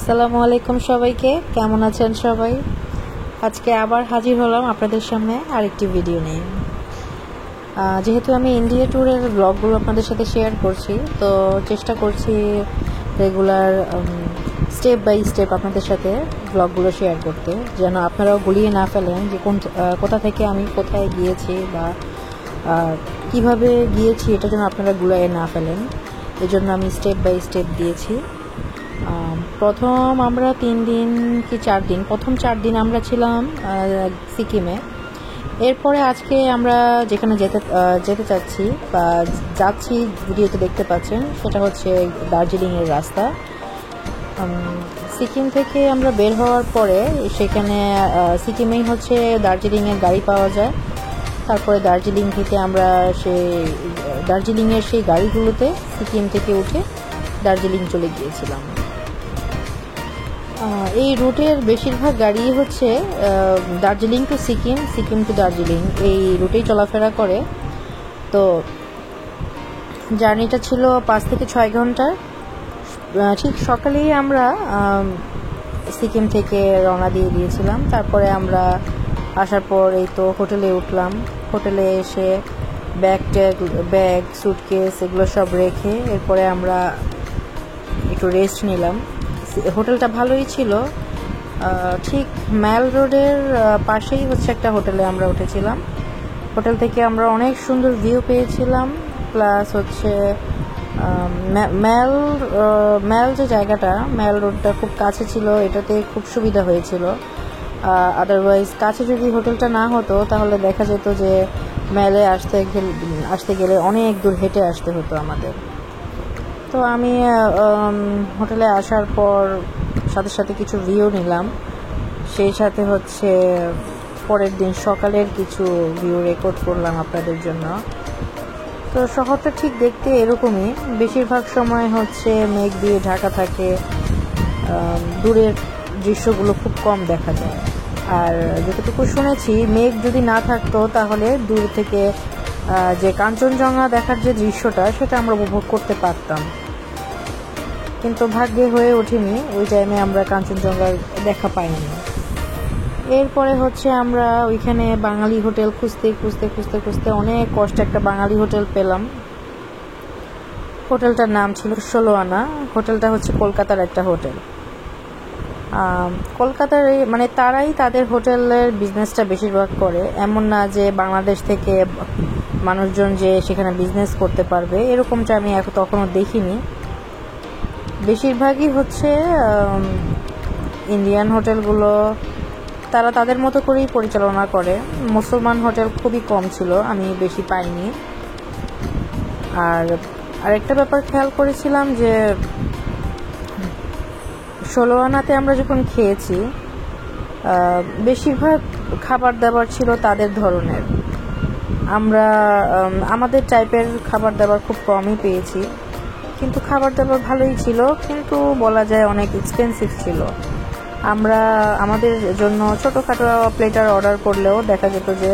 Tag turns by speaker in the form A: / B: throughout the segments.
A: আসসালামু আলাইকুম সবাইকে, কেমন আছেন সবাই? আজকে আবার হাজির হলাম আপনাদের সামনে আরেকটি ভিডিও নিয়ে। যেহেতু আমি ইন্ডিয়া ট্যুরের ব্লগগুলো আপনাদের সাথে শেয়ার করছি, তো চেষ্টা করছি রেগুলার স্টেপ বাই স্টেপ আপনাদের সাথে ব্লগগুলো শেয়ার করতে, যেন আপনারাও গুলিয়ে না ফেলেন যে কোথা থেকে আমি কোথায় গিয়েছি বা কিভাবে গিয়েছি, এটা যেন আপনারা গুলিয়ে না ফেলেন। এই জন্য আমি স্টেপ বাই স্টেপ দিয়েছি। প্রথম আমরা 3 দিন কি 4 দিন, প্রথম 4 দিন আমরা ছিলাম সিকিমে। এরপরে আজকে আমরা যেখানে যেতে চাচ্ছি বা যাচ্ছি, ভিডিওতে দেখতে পাচ্ছেন, সেটা হচ্ছে দার্জিলিংয়ের রাস্তা। সিকিম থেকে আমরা বের হওয়ার পরে সেখানে সিকিমেই হচ্ছে দার্জিলিংয়ের গাড়ি পাওয়া যায়। তারপরে দার্জিলিং থেকে আমরা দার্জিলিংয়ের সেই গাড়িগুলোতে সিকিম থেকে উঠে দার্জিলিং চলে গিয়েছিলাম। এই রুটের বেশিরভাগ গাড়ি হচ্ছে দার্জিলিং টু সিকিম, সিকিম টু দার্জিলিং, এই রুটেই চলাফেরা করে। তো জার্নিটা ছিল 5 থেকে 6 ঘন্টার। ঠিক সকালেই আমরা সিকিম থেকে রওনা দিয়ে দিয়েছিলাম। তারপরে আমরা আসার পর এই তো হোটেলে উঠলাম। হোটেলে এসে ব্যাগ সুটকেস এগুলো সব রেখে এরপরে আমরা একটু রেস্ট নিলাম। হোটেলটা ভালোই ছিল, ঠিক ম্যাল রোডের পাশেই হচ্ছে একটা হোটেলে আমরা উঠেছিলাম। হোটেল থেকে আমরা অনেক সুন্দর ভিউ পেয়েছিলাম, প্লাস হচ্ছে ম্যাল যে জায়গাটা, ম্যাল রোডটা খুব কাছে ছিল, এটাতে খুব সুবিধা হয়েছিল। আদারওয়াইজ কাছে যদি হোটেলটা না হতো তাহলে দেখা যেত যে ম্যালে আসতে গেলে অনেক দূর হেঁটে আসতে হতো আমাদের। তো আমি হোটেলে আসার পর সাথে সাথে কিছু ভিউ নিলাম, সেই সাথে হচ্ছে পরের দিন সকালের কিছু ভিউ রেকর্ড করলাম আপনাদের জন্য। তো শহরটা ঠিক দেখতে এরকমই, বেশিরভাগ সময় হচ্ছে মেঘ দিয়ে ঢাকা থাকে, দূরের দৃশ্যগুলো খুব কম দেখা যায়। আর যতটুকু শুনেছি, মেঘ যদি না থাকতো তাহলে দূর থেকে যে কাঞ্চনজঙ্ঘা দেখার যে দৃশ্যটা, সেটা আমরা উপভোগ করতে পারতাম, কিন্তু ভাগ্যে হয়ে ওঠেনি। ওই টাইমে আমরা কাঞ্চনজঙ্ঘার দেখা পাইনি। এরপরে হচ্ছে আমরা ওইখানে বাঙালি হোটেল খুঁজতে অনেক কষ্টে একটা বাঙালি হোটেল পেলাম। হোটেলটার নাম ছিল 16 আনা। হোটেলটা হচ্ছে কলকাতার একটা হোটেল। কলকাতার মানে তারাই তাদের হোটেলের বিজনেসটা বেশিরভাগ করে, এমন না যে বাংলাদেশ থেকে মানুষজন যে সেখানে বিজনেস করতে পারবে, এরকমটা আমি তখনও দেখিনি। বেশিরভাগই হচ্ছে ইন্ডিয়ান হোটেলগুলো তারা তাদের মতো করেই পরিচালনা করে। মুসলমান হোটেল খুবই কম ছিল, আমি বেশি পাইনি। আর আরেকটা ব্যাপার খেয়াল করেছিলাম যে 16 আনাতে আমরা যখন খেয়েছি, বেশিরভাগ খাবার দাবার ছিল তাদের ধরনের। আমরা আমাদের টাইপের খাবার দাবার খুব কমই পেয়েছি, কিন্তু খাবার দাবার ভালোই ছিল, কিন্তু বলা যায় অনেক এক্সপেন্সিভ ছিল। আমরা আমাদের জন্য ছোটোখাটো প্লেটার অর্ডার করলেও দেখা যেত যে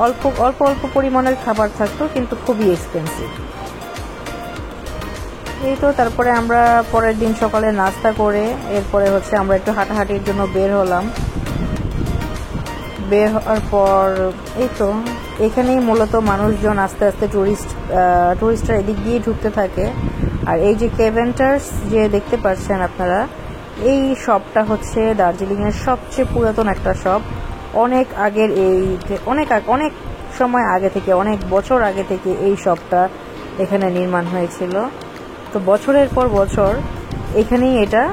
A: অল্প পরিমাণের খাবার থাকতো, কিন্তু খুবই এক্সপেন্সিভ। এই তো তারপরে আমরা পরের দিন সকালে নাস্তা করে এরপরে হচ্ছে আমরা একটু হাঁটাহাঁটির জন্য বের হলাম। বের হওয়ার পর এই তো এখানেই মূলত মানুষজন আস্তে আস্তে টুরিস্টরা এদিক দিয়ে ঢুকতে থাকে। আর এই যে কেভেন্টার্স যে দেখতে পাচ্ছেন আপনারা, এই শপটা হচ্ছে দার্জিলিংয়ের সবচেয়ে পুরাতন একটা শপ। অনেক আগের অনেক সময় আগে থেকে, অনেক বছর আগে থেকে এই শপটা এখানে নির্মাণ হয়েছিল। তো বছরের পর বছর এখানেই এটা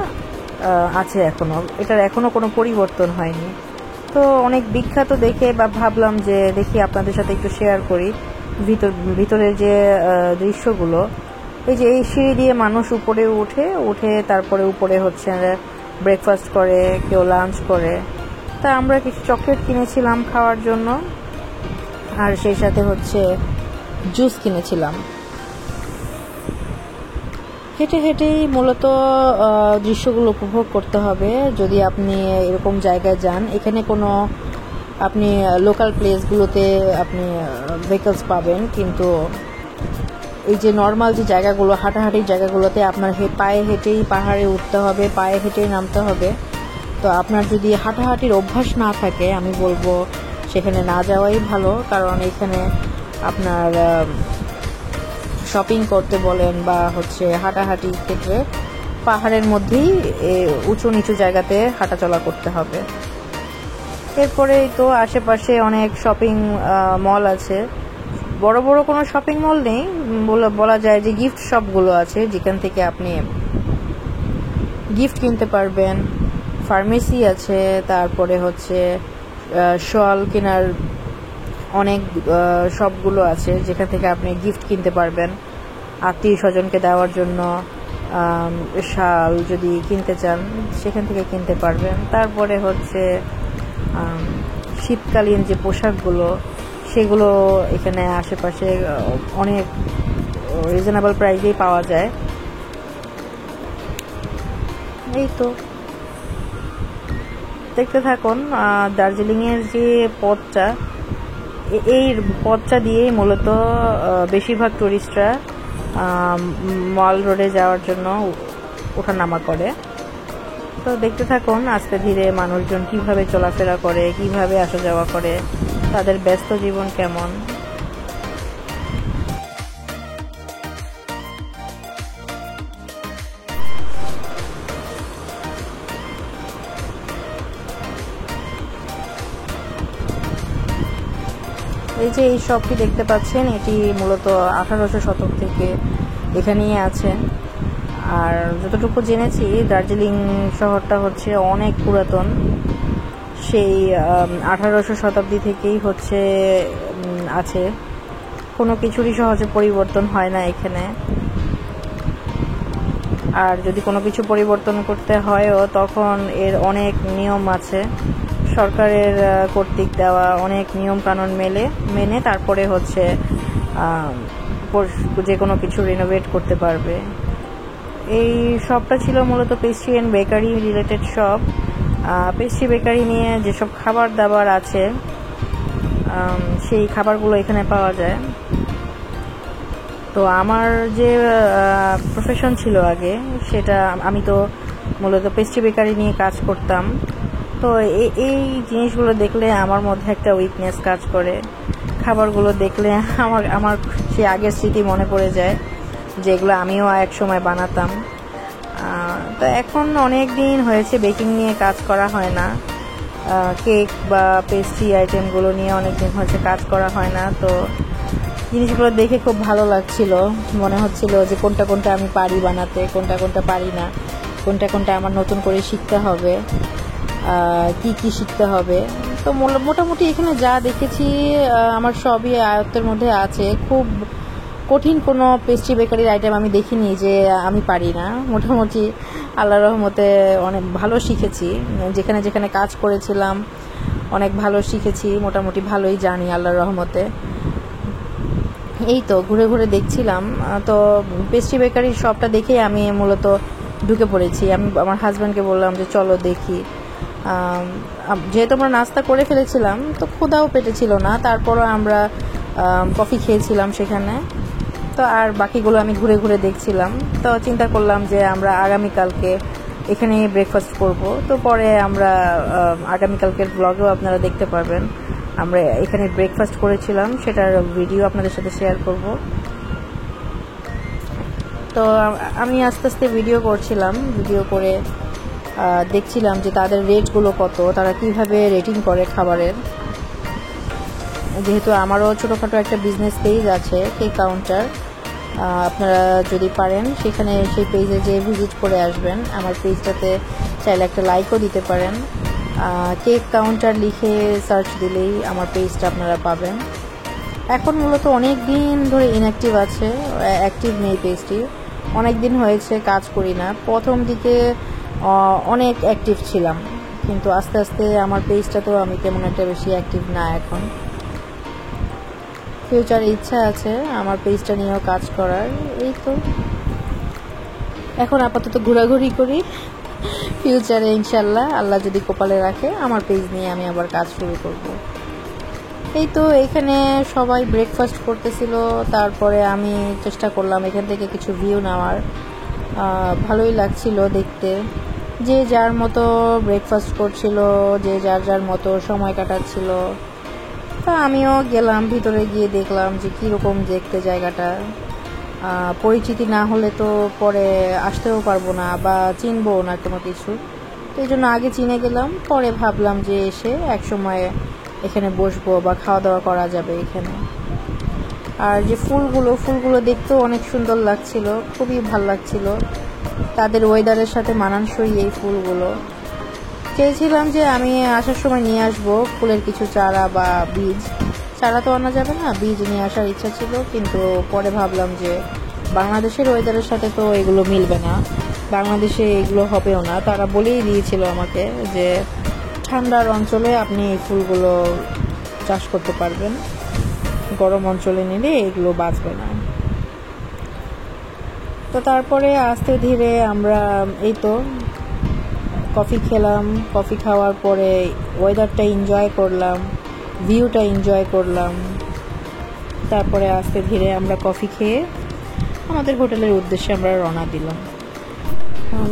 A: আছে, এটার এখনো কোনো পরিবর্তন হয়নি। তো অনেক বিখ্যাত দেখে বা ভাবলাম যে দেখি আপনাদের সাথে একটু শেয়ার করি ভিতরের যে দৃশ্যগুলো। এই যে এই সিঁড়ি দিয়ে মানুষ উপরে উঠে তারপরে উপরে হচ্ছে ব্রেকফাস্ট করে, কেউ লাঞ্চ করে। তা আমরা কিছু চকলেট কিনেছিলাম খাওয়ার জন্য, আর সেই সাথে হচ্ছে জুস কিনেছিলাম। হেঁটেই মূলত দৃশ্যগুলো উপভোগ করতে হবে যদি আপনি এরকম জায়গায় যান। এখানে আপনি লোকাল প্লেসগুলোতে আপনি ভেহিকলস পাবেন, কিন্তু এই যে নর্মাল যে জায়গাগুলো, হাঁটাহাঁটির জায়গাগুলোতে আপনার পায়ে হেঁটেই পাহাড়ে উঠতে হবে, পায়ে হেঁটেই নামতে হবে। তো আপনার যদি হাঁটাহাঁটির অভ্যাস না থাকে, আমি বলবো সেখানে না যাওয়াই ভালো। কারণ এখানে আপনার শপিং করতে বলেন বা হচ্ছে হাঁটাহাঁটির ক্ষেত্রে পাহাড়ের মধ্যেই উঁচু নিচু জায়গাতে হাঁটাচলা করতে হবে। এরপরেই তো আশেপাশে অনেক শপিং মল আছে। বড় বড় কোনো শপিং মল নেই, বলা যায় যে গিফট শপগুলো আছে, যেখান থেকে আপনি গিফট কিনতে পারবেন। ফার্মেসি আছে, তারপরে হচ্ছে শল কেনার অনেক শপগুলো আছে, যেখান থেকে আপনি গিফট কিনতে পারবেন আত্মীয় স্বজনকে দেওয়ার জন্য। শাল যদি কিনতে চান সেখান থেকে কিনতে পারবেন। তারপরে হচ্ছে শীতকালীন যে পোশাকগুলো, সেগুলো এখানে আশেপাশে অনেক রিজনেবল প্রাইসেই পাওয়া যায়। এই তো দেখতে থাকুন দার্জিলিংয়ের যে পথটা, এই পথটা দিয়েই মূলত বেশিরভাগ টুরিস্টরা মল রোডে যাওয়ার জন্য ওঠানামা করে। তো দেখতে থাকুন আস্তে ধীরে মানুষজন কিভাবে চলাফেরা করে, কিভাবে আসা যাওয়া করে, তাদের ব্যস্ত জীবন কেমন। এই যে এই শপটি দেখতে পাচ্ছেন, এটি মূলত 1800 শতক থেকে এখানেই আছে। আর যতটুকু জেনেছি, দার্জিলিং শহরটা হচ্ছে অনেক পুরাতন, সেই 1800 শতাব্দী থেকেই হচ্ছে আছে। কোনো কিছুরই সহজে পরিবর্তন হয় না এখানে। আর যদি কোনো কিছু পরিবর্তন করতে হয়ও, তখন এর অনেক নিয়ম আছে, সরকারের কর্তৃক দেওয়া অনেক নিয়ম কানুন মেনে তারপরে হচ্ছে যে কোনো কিছু রিনোভেট করতে পারবে। এই শপটা ছিল মূলত pastry and bakery related shop. Pastry bakery নিয়ে যেসব খাবার দাবার আছে, সেই খাবারগুলো এখানে পাওয়া যায়। তো আমার যে প্রফেশন ছিল আগে, সেটা আমি তো মূলত পেস্ট্রি বেকারি নিয়ে কাজ করতাম। তো এই জিনিসগুলো দেখলে আমার মধ্যে একটা উইকনেস কাজ করে। খাবারগুলো দেখলে আমার সেই আগের স্মৃতি মনে পড়ে যায়, যেগুলো আমিও এক সময় বানাতাম। তো এখন অনেক দিন হয়েছে বেকিং নিয়ে কাজ করা হয় না, কেক বা পেস্ট্রি আইটেমগুলো নিয়ে অনেক দিন হয়েছে কাজ করা হয় না। তো জিনিসগুলো দেখে খুব ভালো লাগছিল, মনে হচ্ছিল যে কোনটা কোনটা আমি পারি বানাতে, কোনটা কোনটা পারি না, কোনটা কোনটা আমার নতুন করে শিখতে হবে, কি কি শিখতে হবে। তো মোটামুটি এখানে যা দেখেছি আমার সবই আয়ত্তের মধ্যে আছে। খুব কঠিন কোনো পেস্ট্রি বেকারির আইটেম আমি দেখিনি যে আমি পারি না। মোটামুটি আল্লাহর রহমতে অনেক ভালো শিখেছি, যেখানে যেখানে কাজ করেছিলাম অনেক ভালো শিখেছি, মোটামুটি ভালোই জানি আল্লাহর রহমতে। এই তো ঘুরে ঘুরে দেখছিলাম, তো পেস্ট্রি বেকারির শপটা দেখেই আমি মূলত ঢুকে পড়েছি। আমি আমার হাজব্যান্ডকে বললাম যে চলো দেখি। যেহেতু আমরা নাস্তা করে ফেলেছিলাম, তো ক্ষুধাও পেটে ছিল না, তারপরও আমরা কফি খেয়েছিলাম সেখানে। তো আর বাকিগুলো আমি ঘুরে ঘুরে দেখছিলাম। তো চিন্তা করলাম যে আমরা আগামীকালকে এখানে ব্রেকফাস্ট করব। তো পরে আমরা আগামীকালকের ব্লগেও আপনারা দেখতে পারবেন আমরা এখানে ব্রেকফাস্ট করেছিলাম, সেটার ভিডিও আপনাদের সাথে শেয়ার করব। তো আমি আস্তে আস্তে ভিডিও করছিলাম, ভিডিও করে দেখছিলাম যে তাদের রেটগুলো কত, তারা কিভাবে রেটিং করে খাবারের। যেহেতু আমারও ছোটোখাটো একটা বিজনেস পেজ আছে, কেক কাউন্টার, আপনারা যদি পারেন সেখানে সেই পেজে যেয়ে ভিজিট করে আসবেন। আমার পেজটাতে চাইলে একটা লাইকও দিতে পারেন। কেক কাউন্টার লিখে সার্চ দিলেই আমার পেজটা আপনারা পাবেন। এখন মূলত অনেক দিন ধরে ইনঅ্যাক্টিভ আছে, অ্যাক্টিভ নেই পেজটি, অনেক দিন হয়েছে কাজ করি না। প্রথম দিকে অনেক অ্যাক্টিভ ছিলাম, কিন্তু আস্তে আস্তে আমার পেজটাতেও আমি তেমন একটা বেশি অ্যাক্টিভ না এখন। ফিউচারে ইচ্ছা আছে আমার পেজটা নিয়েও কাজ করার। এই তো এখন আপাতত ঘোরাঘুরি করি, ফিউচারে ইনশাল্লাহ আল্লাহ যদি কপালে রাখে আমার পেজ নিয়ে আমি আবার কাজ শুরু করব। এই তো এখানে সবাই ব্রেকফাস্ট করতেছিল, তারপরে আমি চেষ্টা করলাম এখান থেকে কিছু ভিউ নেওয়ার। ভালোই লাগছিল দেখতে, যে যার মতো ব্রেকফাস্ট করছিল, যে যার যার মতো সময় কাটাচ্ছিল। তা আমিও গেলাম, ভিতরে গিয়ে দেখলাম যে কীরকম দেখতে জায়গাটা। পরিচিতি না হলে তো পরে আসতেও পারবো না বা চিনবো না কোনো কিছু, তো এই জন্য আগে চিনে গেলাম, পরে ভাবলাম যে এসে এক সময় এখানে বসবো বা খাওয়া দাওয়া করা যাবে এখানে। আর যে ফুলগুলো দেখতেও অনেক সুন্দর লাগছিল, খুবই ভাল লাগছিল, তাদের ওয়েদারের সাথে মানানসই এই ফুলগুলো। চেয়েছিলাম যে আমি আসার সময় নিয়ে আসবো ফুলের কিছু চারা বা বীজ। চারা তো আনা যাবে না, বীজ নিয়ে আসার ইচ্ছা ছিল, কিন্তু পরে ভাবলাম যে বাংলাদেশের ওয়েদারের সাথে তো এগুলো মিলবে না, বাংলাদেশে এগুলো হবেও না। তারা বলেই দিয়েছিল আমাকে যে ঠান্ডার অঞ্চলে আপনি এই ফুলগুলো চাষ করতে পারবেন, গরম অঞ্চলে নিলে এগুলো বাঁচবে না। তো তারপরে আস্তে ধীরে আমরা এই তো কফি খেলাম, কফি খাওয়ার পরে ওয়েদারটা এনজয় করলাম, ভিউটা এনজয় করলাম। তারপরে আস্তে ধীরে আমরা কফি খেয়ে আমাদের হোটেলের উদ্দেশ্যে আমরা রওনা দিলাম।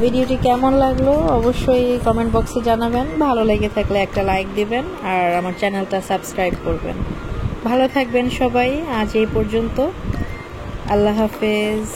A: ভিডিওটি কেমন লাগলো অবশ্যই কমেন্ট বক্সে জানাবেন, ভালো লেগে থাকলে একটা লাইক দিবেন আর আমার চ্যানেলটা সাবস্ক্রাইব করবেন। ভালো থাকবেন সবাই, আজ এই পর্যন্ত, আল্লাহ হাফেজ।